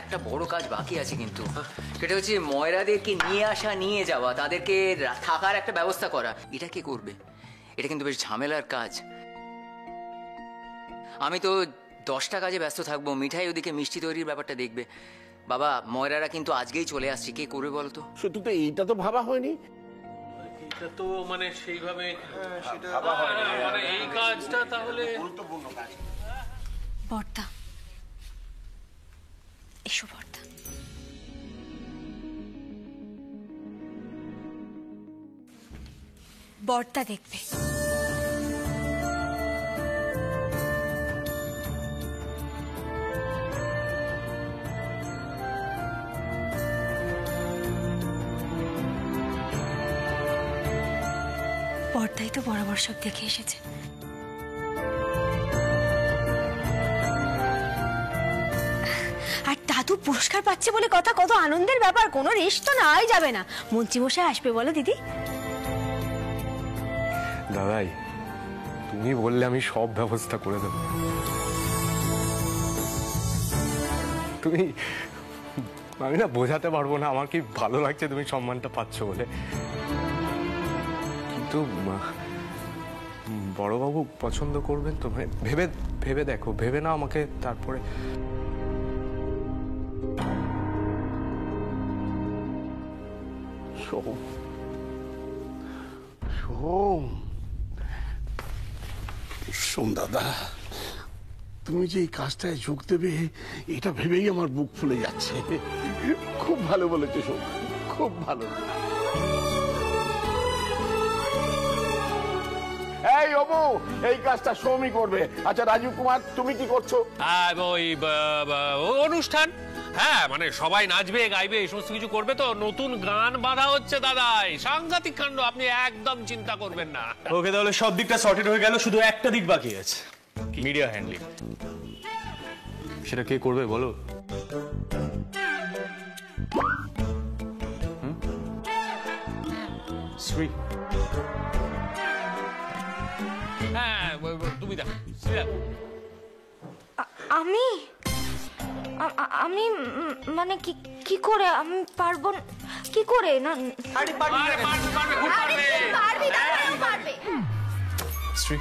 একটা বড় কাজ বাকি আছে কিন্তু, সেটা হচ্ছে ময়রাদেরকে নিয়ে আসা, নিয়ে যাওয়া, তাদেরকে থাকার একটা ব্যবস্থা করা। এটা কে করবে? এটা কিন্তু বেশ ঝামেলার কাজ। আমি তো 10টা কাজে ব্যস্ত থাকবো, মিঠাই ওদিকে মিষ্টি তৈরির ব্যাপারটা দেখবে। বাবা, ময়রারা কিন্তু আজকেই চলে আসছে, কে করবে বলো তো? সত্যি তো এইটা তো ভাবা হয়নি। এটা তো মানে সেইভাবে ভাবা হয়নি, মানে এই কাজটা তাহলে গুরুত্বপূর্ণ কাজ। বর্দা, এসো বর্দা। বর্দা দেখবে। বর্দাই তো বরাবর সব দেখে এসেছে। আর দাদু পুরস্কার পাচ্ছে বলে কথা, কত আনন্দের ব্যাপার। কোনো রেস্ট তো নাই যাবে না। মন্ত্রীমশাই আসবে বলো দিদি। দাদাই, তুমি বললে আমি সব ব্যবস্থা করে দেব। তুমি, আমি না বোঝাতে পারবো না আমার কি ভালো লাগছে তুমি সম্মানটা পাচ্ছ বলে। কিন্তু বড়বাবু পছন্দ করবেন তো? ভেবে ভেবে দেখো, ভেবে না আমাকে, তারপরে সোম দাদা, তুমি যে এই কাজটায় যোগ দেবে এটা ভেবেই আমার বুক ফুলে যাচ্ছে। খুব ভালো বলেছো সোম, খুব ভালো। এই অবু, এই কাজটা সোমই করবে। আচ্ছা রাজীব কুমার, তুমি কি করছো? ওই অনুষ্ঠান, হ্যাঁ মানে সবাই নাচবে গাইবে এই সমস্ত কিছু করবে, তো নতুন গান বাঁধা হচ্ছে দাদাই। সাংঘাতিক কাণ্ড, আপনি একদম চিন্তা করবেন না। ওকে, তাহলে সব দিকটা সর্টেড হয়ে গেল, শুধু একটা দিক বাকি আছে, মিডিয়া হ্যান্ডলিং। সেটা কে করবে বলো? শ্রী। হ্যাঁ তুমি দেখো। আমি আমি মানে কি করে? আমি পারবো কি করে? না শ্রী,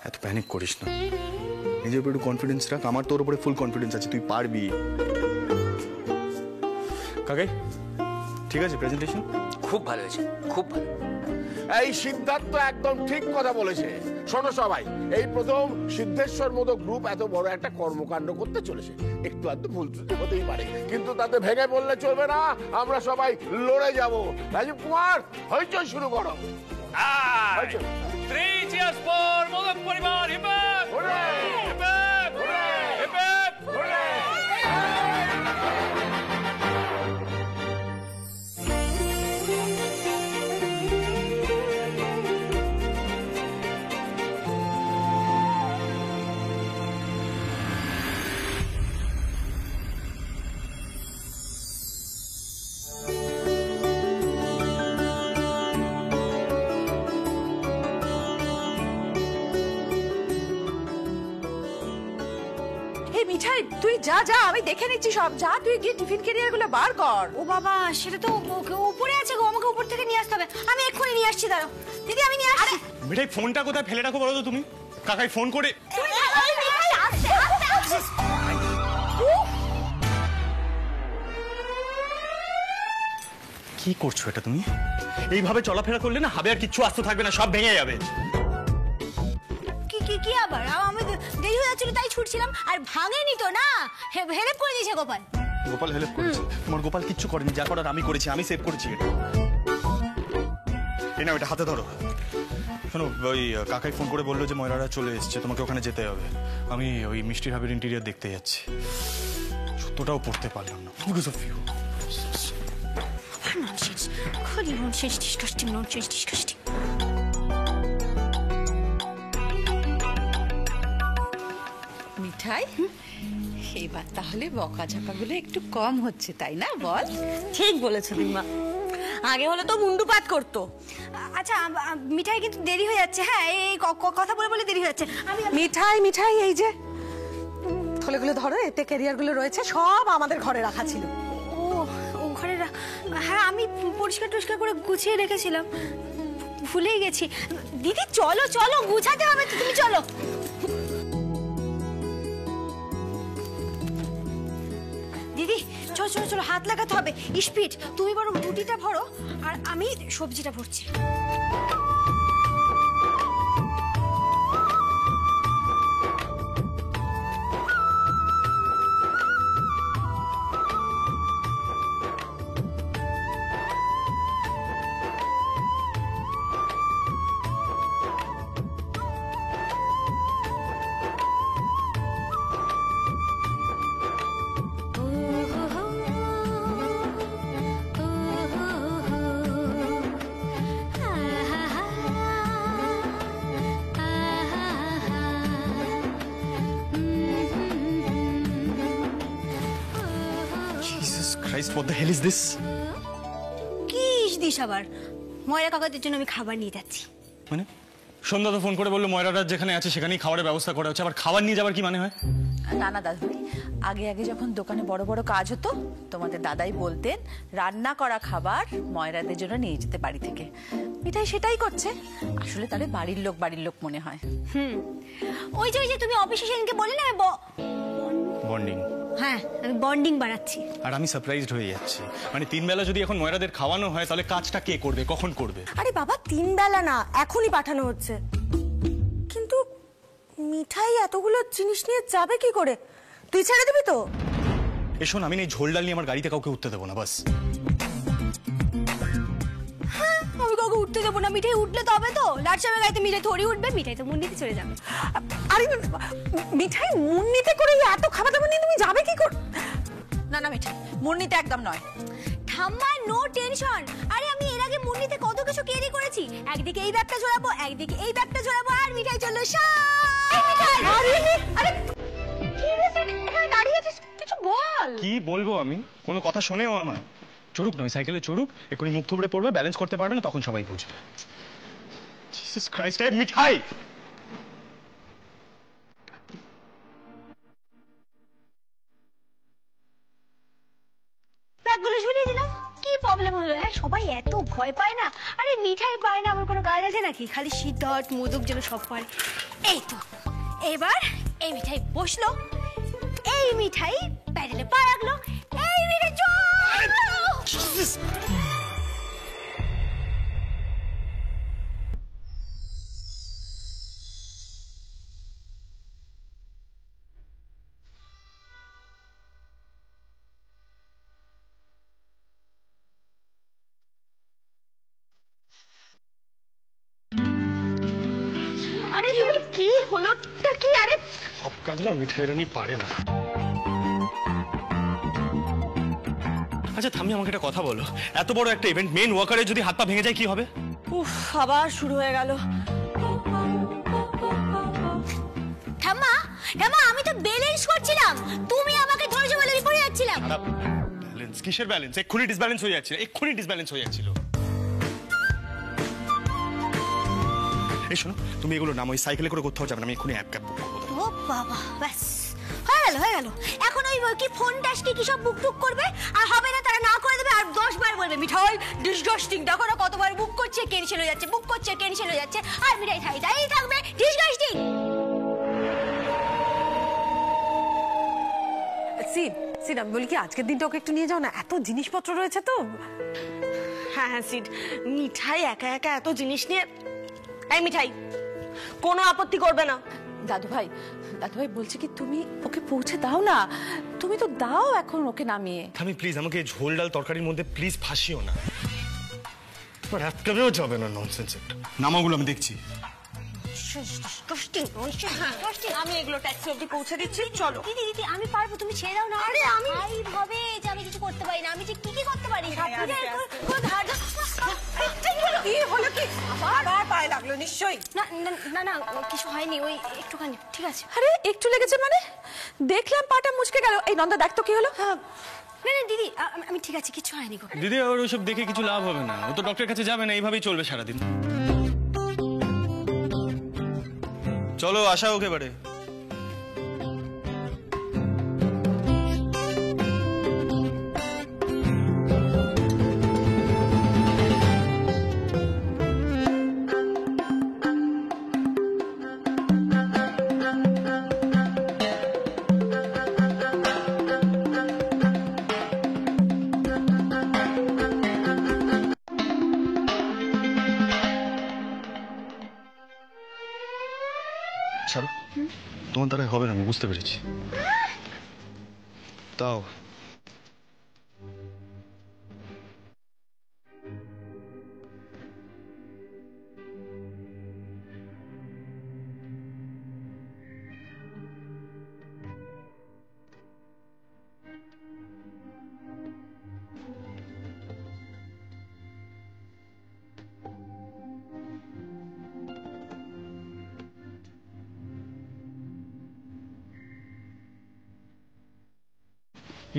এত প্যানিক করিস না, নিজের উপর একটু কনফিডেন্স রাখ। আমার তোর উপরে ফুল কনফিডেন্স আছে, তুই পারবি। কাকাই ঠিক আছে? প্রেজেন্টেশন খুব ভালো হয়েছে, খুব ভালো। এই সিদ্ধার্থ একদম ঠিক কথা বলেছে। শোনো সবাই, এই প্রথম সিদ্ধেশ্বর মতো গ্রুপ এত বড় একটা কর্মকাণ্ড করতে চলেছে। একটু আধটু ভুল ত্রুটি হতেই পারে, কিন্তু তাতে ভেঙে পড়লে চলবে না। আমরা সবাই লড়ে যাব। রাজীব কুমার, হইচই শুরু করো। হইচই। 3 cheers for মোদক পরিবার। Hip hip hurray! Hip hip hip hip. Mithai, তুই যা যা, আমি দেখে নিচ্ছি সব। যা, তুই গিয়ে টিফিন ক্যারিয়ার গুলো বার কর। ও বাবা, সেটা তো উপরে আছে গো, আমাকে উপর থেকে নিয়ে আসতে হবে। আমি এক্ষুনি নিয়ে আসছি, দাঁড়াও দিদি, আমি নিয়ে আসছি। মিঠাই, ফোনটা কোথায় ফেলে রাখো বলো তো তুমি? কাকাই ফোন করে। কি করছো এটা তুমি? এইভাবে চলাফেরা করলে না হবে আর কিচ্ছু আস্ত থাকবে না, সব ভেঙে যাবে। কি আবার? আমি দেরি হয়ে যাচ্ছিল তাই ছুটছিলাম, আর ভাঙেনি তো না, হেল্প করে দিয়েছে গোপাল। গোপাল হেল্প করেছে? তোমার গোপাল কিচ্ছু করেনি, যা করার আমি করেছি, আমি সেভ করেছি এটা। এই নাও, এটা হাতে ধরো। শোনো, ওই কাকাই ফোন করে বললো যে ময়রারা চলে এসছে, তোমাকে ওখানে যেতে হবে। আমি ওই মিষ্টির হাবের ইন্টেরিয়ার দেখতে যাচ্ছি। সত্যটাও পড়তে পারলাম না বিকজ অফ ইউ। ননসেন্স, খালি ননসেন্স, ডিসকাস্টিং, ননসেন্স, ডিসকাস্টিং। মিঠাই, এবার তাহলে বকাঝকাগুলো একটু কম হচ্ছে, তাই না? বল। ঠিক বলেছো দিমা, আগে হলে তো মুন্ডুপাত করতো। আচ্ছা মিঠাই, কিন্তু দেরি হয়ে যাচ্ছে। হ্যাঁ, এই কথা বলে বলে দেরি হয়ে যাচ্ছে। মিঠাই, মিঠাই, এই যে এগুলো ধরো, এতে ক্যারিয়ার গুলো রয়েছে, সব আমাদের ঘরে রাখা ছিল। ও ও ঘরে হ্যাঁ আমি পরিষ্কার টরিষ্কার করে গুছিয়ে রেখেছিলাম, ভুলেই গেছি। দিদি চলো চলো, গুছাতে হবে তো, তুমি চলো। দিদি চলো চলো চলো, হাত লাগাতে হবে, স্পিড। তুমি বরং রুটিটা ভরো আর আমি সবজিটা ভরছি। What the hell is this? কি দিস আবার? ময়রা কাকাদের জন্য আমি খাবার নিয়ে যাচ্ছি। মানে সন্ধ্যা তো ফোন করে বললো ময়রাটা যেখানে আছে সেখানেই খাবারের ব্যবস্থা করা হচ্ছে, আবার খাবার নিয়ে যাবার কি মানে হয়? না না দাদু ভাই, আগে আগে যখন দোকানে বড় বড় কাজ হতো তোমাদের দাদাই বলতেন রান্না করা খাবার ময়রাদের জন্য নিয়ে যেতে বাড়ি থেকে। মিঠাই সেটাই করছে, আসলে তাহলে বাড়ির লোক মনে হয়। ওই যে তুমি অফিসে সেদিনকে বললে না বন্ডিং। হ্যাঁ আমি বন্ডিং বাড়াচ্ছি। আর আমি সারপ্রাইজড হয়ে যাচ্ছি, মানে 3 বেলা যদি এখন ময়রাদের খাওয়ানো হয় তাহলে কাজটা কে করবে, কখন করবে? আরে বাবা 3 বেলা না, এখনই পাঠানো হচ্ছে। কিন্তু মিঠাই এতগুলো জিনিস নিয়ে যাবে কি করে? তুই ছেড়ে দিবি তো? শোন, আমি এই ঝোল ডাল নিয়ে আমার গাড়িতে কাউকে উঠতে দেবো না, বাস। আমি কাউকে উঠতে দেবো না, মিঠাই উঠলে তবে তো। লাট সাহেবের গাড়িতে মিঠাই থরি উঠবে, মিঠাই তো মুন্নিতে চলে যাবে। আরে মিঠাই মুন্নিতে করে এত খাবার দাবার নিয়ে তুমি যাবে কি করে? না না মিঠাই, মুন্নিতে একদম নয়। ঠাম্মা নো টেনশন। আরে আমি এর আগে মুন্নিতে কত কিছু ক্যারি করেছি। একদিকে এই ব্যাগটা ঝোলাবো, একদিকে এই ব্যাগটা ঝোলাবো, আর মিঠাই চললো কিছু বল। কি বলবো আমি? কোনো কথা শোনেও আমার? চড়ুক নয়, সাইকেলে চড়ুক, এক্ষুনি মুখ থুবড়ে পড়বে, ব্যালেন্স করতে পারবে না, তখন সবাই বুঝবে। জিসাস ক্রাইস্ট, মিঠাই! ব্যাগগুলো ঝুলিয়ে দিলাম, কি প্রবলেম হলো? সবাই এত ভয় পায় না। আরে মিঠাই পায় না আমার কোনো কাজ আছে নাকি? খালি সিদ্ধট মোদক যেন সব পারে। এই তো এবার এই মিঠাই বসলো, এই মিঠাই প্যাডেলে পা রাখলো, এই মিঠাই আরে কি হলোটা কি? আরে সব কাজ না মিঠাই রানী পারে না। আচ্ছা থামি, আমাকে একটা কথা বলো, এত বড় একটা ইভেন্ট, মেন ওয়ার্কারের যদি হাত পা ভেঙে যায় কি হবে? উফ, আবার শুরু হয়ে গেল। ঠাম্মা ঠাম্মা, আমি তো ব্যালেন্স করছিলাম, তুমি আমাকে ধরেছো বলে আমি পড়ে যাচ্ছিলাম। ব্যালেন্স? কিসের ব্যালেন্স? এক্ষুনি ডিসব্যালেন্স হয়ে যাচ্ছিল, এক্ষুনি ডিসব্যালেন্স হয়ে যাচ্ছিল। এই শোনো, তুমি এগুলো নাম, ওই সাইকেলে করে কোথাও যাবে না, আমি এক্ষুনি ক্যাব বুক করবো। ও বাবা, ব্যাস হয়ে গেল। এখন ওই কি ফোন টাসকে কি সব বুক টুক করবে, আর হবে না তারা না করে দেবে, আর 10 বার বলবে মিঠাই ডিসগাস্টিং। দেখো না কতবার বুক করছে, ক্যান্সেল হয়ে যাচ্ছে, বুক করছে ক্যান্সেল হয়ে যাচ্ছে, আর মিঠাই তাই থাকবে ডিসগাস্টিং। সিড আমি বলি কি, আজকের দিনটা ওকে একটু নিয়ে যাও না, এত জিনিসপত্র রয়েছে তো। হ্যাঁ হ্যাঁ সিড, মিঠাই একা একা এত জিনিস নিয়ে। এই মিঠাই কোনো আপত্তি করবে না? দাদু ভাই বলছি কি, তুমি ওকে পৌঁছে দাও না, তুমি তো দাও এখন ওকে নামিয়ে। থামি প্লিজ, আমাকে ঝোল ডাল তরকারির মধ্যে প্লিজ ফাঁসিও না, আটকাবেও যাবে না, ননসেন্স একটা। নামাগুলো আমি দেখছি। আমি এগুলো ট্যাক্সি অবধি পৌঁছে দিচ্ছি, চলো। দিদি আমি পারবো, তুমি ছেড়ে দাও না। আরে আমি ভাবে যে আমি কিছু করতে পারি না, আমি যে কি করতে পারি। কি হলো কি? আবার পায়ে লাগলো নিশ্চয়ই। না না না কিছু হয়নি, ওই একটুখানি। ঠিক আছে। আরে একটু লেগেছে মানে? দেখলাম পাটা মুচকে গেল। এই নন্দা দেখ তো কি হলো। না না দিদি আমি ঠিক আছে, কিছু হয়নি গো। দিদি ওর ওসব দেখে কিছু লাভ হবে না, ও তো ডক্টরের কাছে যাবে না, এইভাবেই চলবে সারাদিন। চলো আসা ওকে বাড়ি। তোমার দ্বারা হবে না, আমি বুঝতে পেরেছি। তাও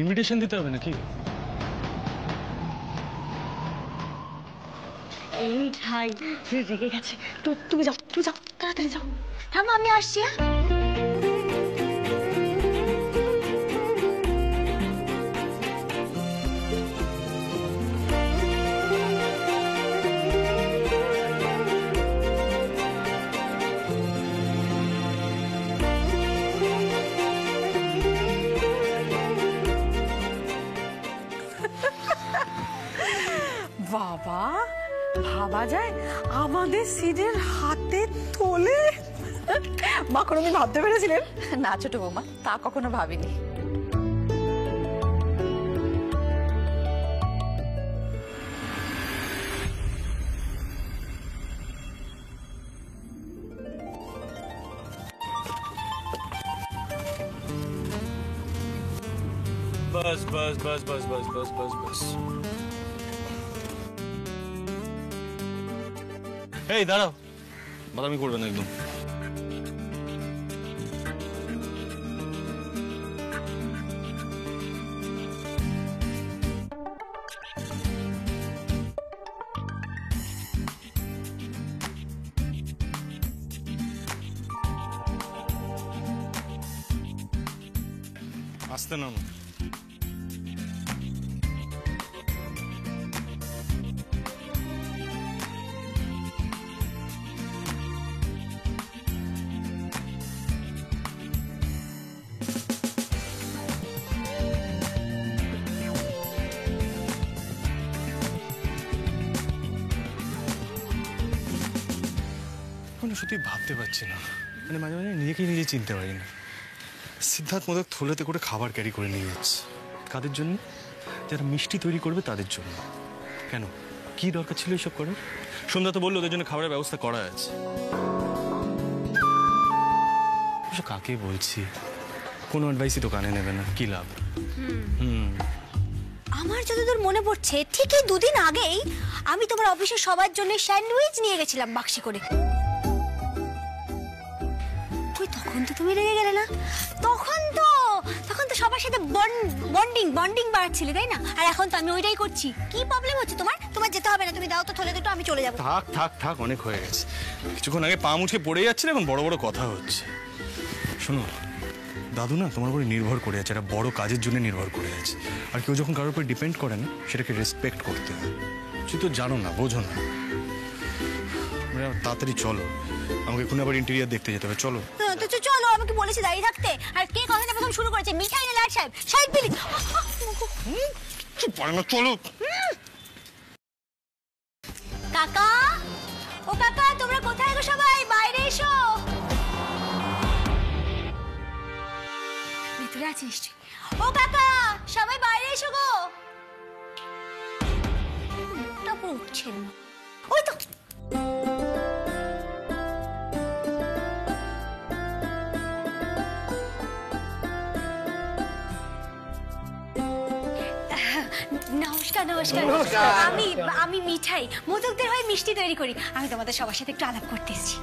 ইনভিটেশন দিতে হবে নাকি? মিঠাই রেগে গেছে, তুমি যাও তাড়াতাড়ি যাও। হ্যাঁ মা, আমি আসছি। বাবা, ভাবা যায় আমাদের সিডের হাতে তোলে? মা কোনোদিন ভাবতে পেরেছিলেন? না ছোট বৌমা, তা কখনো ভাবিনি। বাস বাস বাস বাস বাস বাস বাস বাস। এই দাঁড়াও, বাদামি করবে না একদম। আসতে নামো। সত্যি ভাবতে পারছি না, মানে মাঝে মাঝে নিজেকেই নিজে চিনতে পারি না। সিদ্ধার্থ মোদক থলেতে করে খাবার ক্যারি করে নিয়ে যাচ্ছে। কাদের জন্য? যারা মিষ্টি তৈরি করবে তাদের জন্য। কেন, কি দরকার ছিল এসব করার? সন্ধ্যা তো বললো ওদের জন্য খাবারের ব্যবস্থা করা আছে। কাকে বলছি, কোনো অ্যাডভাইসই তো কানে নেবে না, কি লাভ? আমার যতদূর মনে পড়ছে ঠিকই দুদিন আগেই আমি তোমার অফিসে সবার জন্য স্যান্ডউইচ নিয়ে গেছিলাম বাক্সে করে। তখন তো তুমি রেগে গেলে না? তখন তো সবার সাথে বন্ডিং বাড়াচ্ছিলে, তাই না? আর এখন তো আমি ওইটাই করছি। কি প্রবলেম হচ্ছে তোমার? তোমার যেতে হবে না, তুমি দাও তো থলে দুটো, আমি চলে যাবো। থাক থাক থাক, অনেক হয়ে গেছে। কিছুক্ষণ আগে পা মুছে পড়ে যাচ্ছে, এখন বড় বড় কথা হচ্ছে। শোনো দাদু না তোমার উপরে নির্ভর করে আছে, একটা বড় কাজের জন্য নির্ভর করে আছে। আর কেউ যখন কারোর উপর ডিপেন্ড করে না, সেটাকে রেসপেক্ট করতে হয়। তুই তো জানো না, বোঝো না। তাড়াতাড়ি চলো, আমাকে এখন আবার ইন্টেরিয়ার দেখতে যেতে হবে। চলো তো চলো, আমাকে বলেছি দাঁড়িয়ে থাকতে। আর কে কথাটা প্রথম শুরু করেছে? মিঠাই না লাট সাহেব? সাহেব বিলি। পারে না, চলো। কাকা, ও কাকা, তোমরা কোথায় গো? সবাই বাইরে এসো। ভিতরে আছিস নিশ্চয়ই। ও কাকা, সবাই বাইরে এসো গো। না উঠছেন, ওই তো। নমস্কার। আমি মিঠাই, মোদকদের হয়ে মিষ্টি তৈরি করি। আমি তোমাদের সবার সাথে একটু আলাপ করতে এসেছি।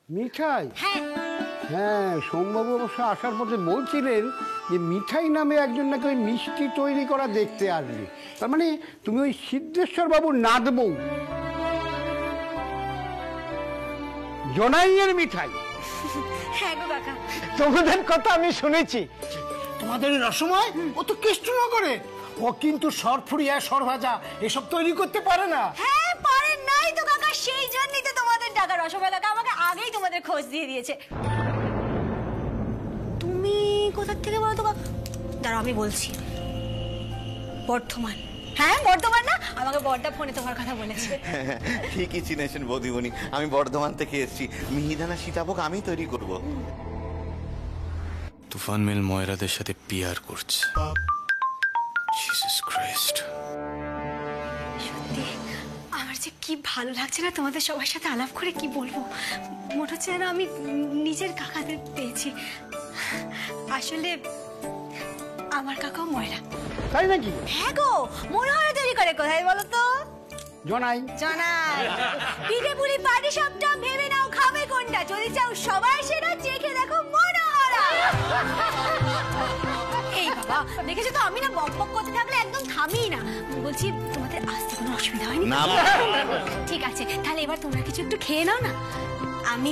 মিঠাই? হ্যাঁ হ্যাঁ, সোমবাবু অবশ্য আসার পথে বলছিলেন যে মিঠাই নামে একজন নাকি ওই মিষ্টি তৈরি করা দেখতে আসবে। তার মানে তুমি ওই সিদ্ধেশ্বর বাবুর নাত বউ, জনাইয়ের মিঠাই? হ্যাঁ গো কাকা, তোমাদের কথা আমি শুনেছি। তোমাদের রসময় ও তো কৃষ্ণনগরে, ও কিন্তু সরফুরিয়া সরভাজা এসব তৈরি করতে পারে না। হ্যাঁ পারেন নাই তো কাকা, সেই জন্যই তো তোমাদের টাকা। রসগোল্লা কাকা আমাকে আগেই তোমাদের খোঁজ দিয়ে দিয়েছে। তুমি কোথা থেকে বলো তো? দাঁড়াও আমি বলছি। বর্ধমান। হ্যাঁ বর্ধমান না, আমাকে বড়দা ফোনে তোমার কথা বলেছে। ঠিকই চিনেছেন বৌদিমণি, আমি বর্ধমান থেকে এসেছি। মিহিদানা সীতাভোগ আমি তৈরি করব। তুফান মিল ময়রাদের সাথে পিয়ার করছে। Jesus Christ. সত্যি আমার যে কি ভালো লাগছে না তোমাদের সবার সাথে আলাপ করে, কি বলবো। মনে হচ্ছে যেন আমি নিজের কাকাদের পেয়েছি। আসলে আমার কাকাও ময়রা। তাই নাকি? হ্যাঁ গো, মনোহরা তৈরি করে কোথায় বলো তো? জনাই জানাই। পিঠে পুলি পাটি সবটা ভেবে নাও খাবে কোনটা, যদি চাও সবাই সেটা চেখে দেখো মনোহরা। এই বাবা, দেখেছো তো আমি না বক বক করতে থাকলে একদম থামি না। বলছি তোমাদের আসতে কোনো অসুবিধা হয়নি? না। ঠিক আছে, তাহলে এবার তোমরা কিছু একটু খেয়ে নাও না। আমি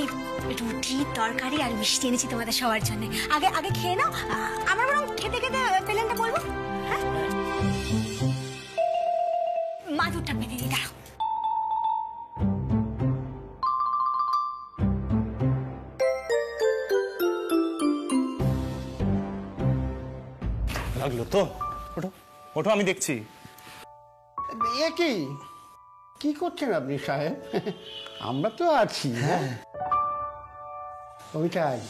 রুটি তরকারি আর মিষ্টি এনেছি তোমাদের সবার জন্য। আগে আগে খেয়ে নাও, আমরা বরং খেতে খেতে প্লেনটা বলবো। হ্যাঁ, মাদুরটা পেতে দিই, দাঁড়াও। লাগলো তো? ওঠো ওঠো, আমি দেখছি। এ কি কি করছেন আপনি সাহেব? আমরা তো আছি। হ্যাঁ ওইটাই,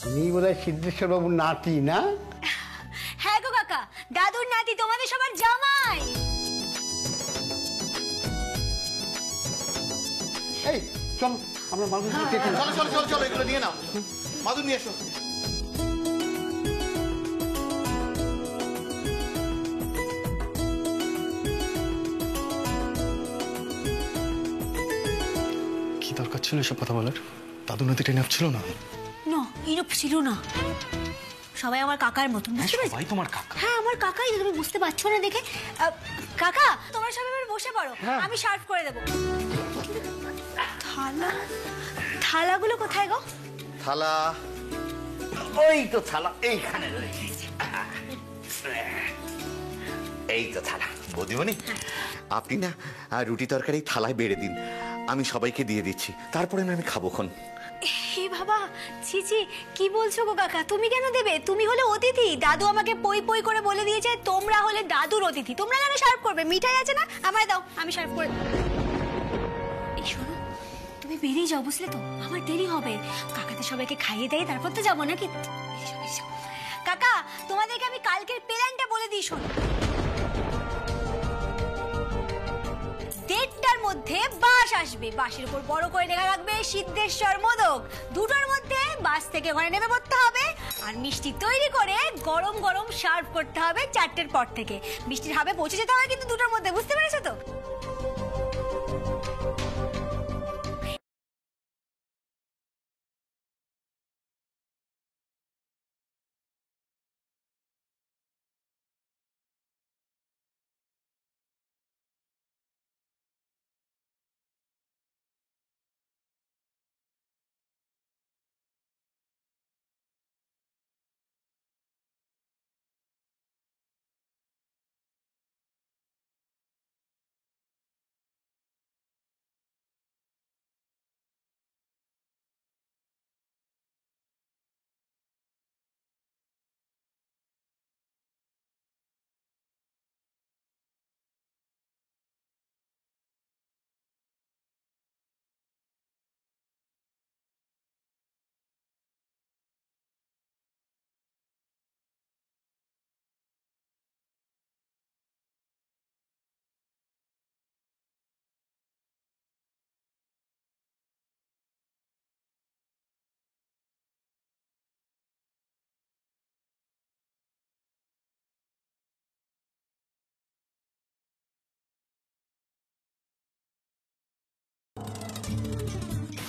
উনি বোধহয় সিদ্ধেশ্বর বাবুর নাতি না? হ্যাঁ গো কাকা, দাদুর নাতি, তোমাদের সবার জামাই। এই চল আমরা মানুষ চলো চলো চলো চলো, এগুলো নিয়ে নাও, মাদুর নিয়ে এসো। কি দরকার ছিল এসব কথা বলার? দাদু নাতিটা নাপ ছিল না? না, এরূপ ছিল না। সবাই আমার কাকার মতন, বুঝতে পেরেছো? সবাই তোমার কাকা? হ্যাঁ আমার কাকাই, তুমি বুঝতে পারছো না দেখে। কাকা তোমরা সবাই এবার বসে পড়ো, আমি সার্ভ করে দেবো। থালা, থালাগুলো কোথায় গো? থালা ওই তো, থালা এইখানে রয়েছে। এই তো থালা। বৌদিমণি আপনি না রুটি তরকারি থালায় বেড়ে দিন, আমি সবাইকে দিয়ে দিচ্ছি, তারপরে না আমি খাবোক্ষণ। হে বাবা, ছি ছি, কি বলছো গো কাকা? তুমি কেন দেবে? তুমি হলে অতিথি। দাদু আমাকে পই পই করে বলে দিয়েছে তোমরা হলে দাদুর অতিথি, তোমরা কেন সার্ভ করবে? মিঠাই আছে না, আমায় দাও, আমি সার্ভ করে দেবো। এই শোনো, তুমি বেরিয়ে যাও, বুঝলে তো? আমার দেরি হবে। কাকাদের সবাইকে খাইয়ে দেয় তারপর তো যাবো নাকি। এসো, এসো। কাকা তোমাদেরকে আমি কালকের প্ল্যানটা বলে দিই, শোনো। 1:30টার মধ্যে বাস আসবে, বাসের উপর বড় করে লেখা রাখবে সিদ্ধেশ্বর মোদক। 2টোর মধ্যে বাস থেকে ওখানে নেমে পড়তে হবে, আর মিষ্টি তৈরি করে গরম গরম সার্ভ করতে হবে 4টের পর থেকে। মিষ্টির হাবে পৌঁছে যেতে হবে কিন্তু 2টোর মধ্যে, বুঝতে পেরেছো তো?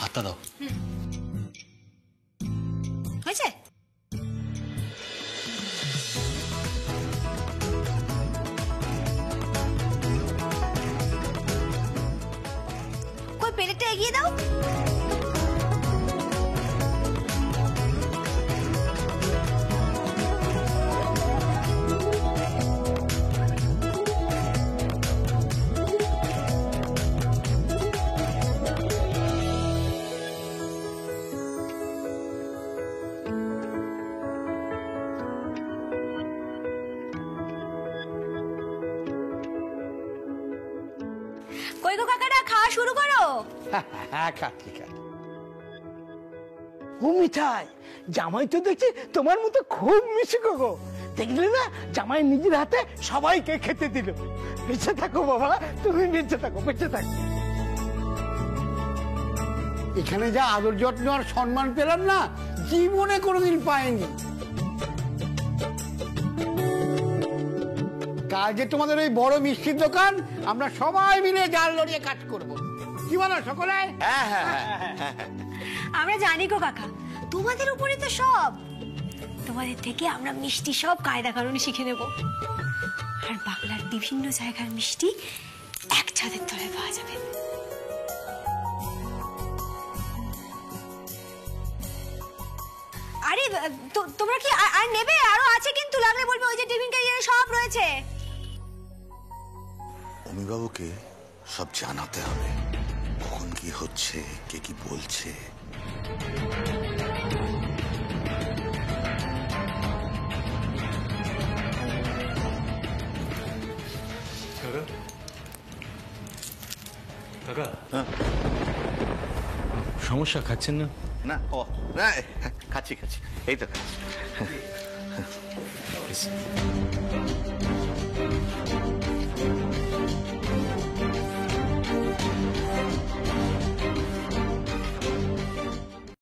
হাতটা দাও। হয়েছে? কই প্লেটটা এগিয়ে দাও। খাওয়া শুরু করো। হ্যাঁ খাচ্ছি। ও মিঠাই, জামাই তো দেখছি তোমার মতো খুব মিশুক গো। দেখলে না, জামাই নিজের হাতে সবাইকে খেতে দিল। বেঁচে থাকো বাবা, তুমি বেঁচে থাকো, বেঁচে থাকো। এখানে যা আদর যত্ন আর সম্মান পেলাম না, জীবনে কোনোদিন পাইনি। কাল যে তোমাদের ওই বড় মিষ্টির দোকান, আমরা সবাই মিলে জাল লড়িয়ে কাজ করব। কি বলো সকলে? আমরা জানি গো কাকা, তোমাদের উপরে তো সব। তোমাদের থেকে আমরা মিষ্টি সব কায়দা কারণে শিখে নেব। আর বাংলার বিভিন্ন জায়গার মিষ্টি এক ছাদের তলায় পাওয়া যাবে। আরে তোমরা কি আর নেবে? আরো আছে কিন্তু, লাগলে বলবে, ওই যে টিফিন ক্যারিয়ারে সব রয়েছে। অমিবাবুকে সব জানাতে হবে, কখন কি হচ্ছে, কে কি বলছে। কাকা, সমস্যা খাচ্ছেন না? না, ও না, খাচ্ছি এই তো খাচ্ছি।